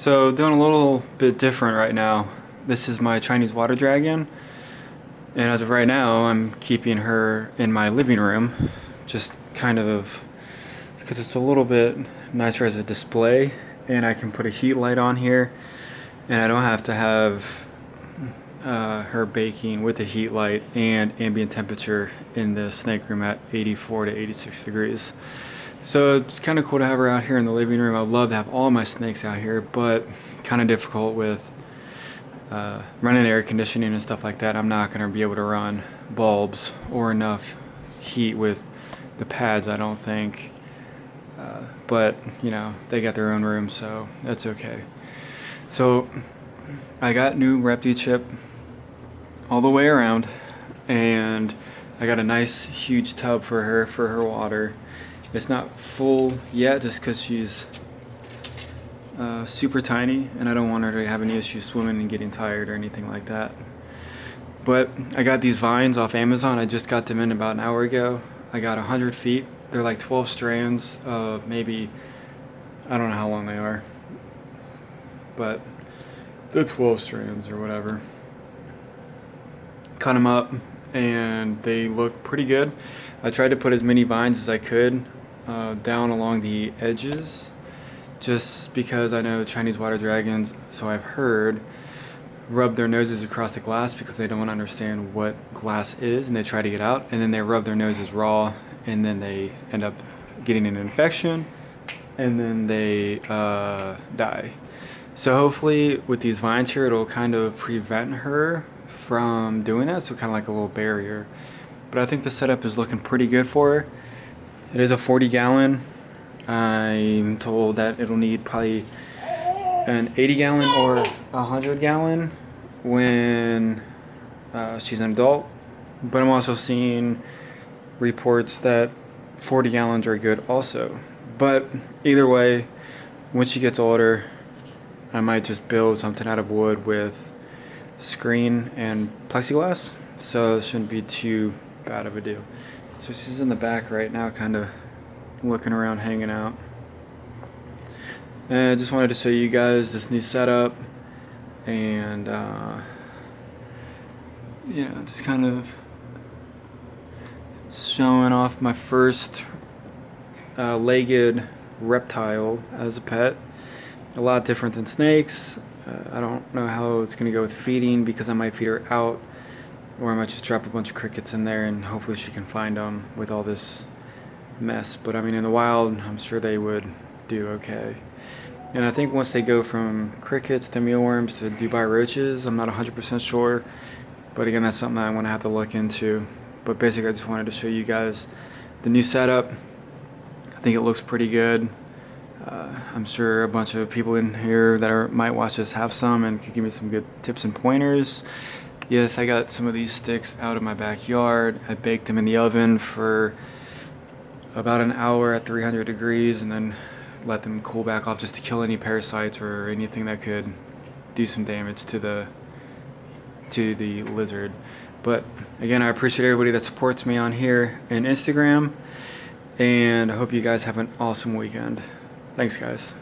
So doing a little bit different right now. This is my Chinese water dragon, and as of right now, I'm keeping her in my living room, just kind of because it's a little bit nicer as a display, and I can put a heat light on here, and I don't have to have her baking with a heat light and ambient temperature in the snake room at 84 to 86 degrees. So it's kind of cool to have her out here in the living room. I'd love to have all my snakes out here, but kind of difficult with running air conditioning and stuff like that. I'm not going to be able to run bulbs or enough heat with the pads, I don't think. But, you know, they got their own room, so that's okay. So I got new reptichip all the way around, and I got a nice huge tub for her water. It's not full yet just because she's super tiny, and I don't want her to have any issues swimming and getting tired or anything like that. But I got these vines off Amazon. I just got them in about an hour ago. I got 100 feet. They're like 12 strands of maybe, I don't know how long they are, but they're 12 strands or whatever. Cut them up and they look pretty good. I tried to put as many vines as I could down along the edges, just because I know Chinese water dragons, so I've heard, rub their noses across the glass because they don't understand what glass is, and they try to get out, and then they rub their noses raw, and then they end up getting an infection, and then they die. So hopefully with these vines here, it'll kind of prevent her from doing that, so kind of like a little barrier. But I think the setup is looking pretty good for her. It is a 40-gallon. I'm told that it'll need probably an 80-gallon or a 100-gallon when she's an adult. But I'm also seeing reports that 40 gallons are good also. But either way, when she gets older, I might just build something out of wood with screen and plexiglass, so it shouldn't be too bad of a deal. So she's in the back right now, kind of looking around, hanging out. And I just wanted to show you guys this new setup, and just kind of showing off my first legged reptile as a pet. A lot different than snakes. I don't know how it's going to go with feeding, because I might feed her out, or I might just drop a bunch of crickets in there and hopefully she can find them with all this mess. But I mean, in the wild, I'm sure they would do okay. And I think once they go from crickets to mealworms to Dubai roaches, I'm not 100% sure. But again, that's something I want to have to look into. But basically, I just wanted to show you guys the new setup. I think it looks pretty good. I'm sure a bunch of people in here that might watch this have some and could give me some good tips and pointers. Yes, I got some of these sticks out of my backyard. I baked them in the oven for about an hour at 300 degrees and then let them cool back off, just to kill any parasites or anything that could do some damage to the lizard. But again, I appreciate everybody that supports me on here and Instagram, and I hope you guys have an awesome weekend. Thanks, guys.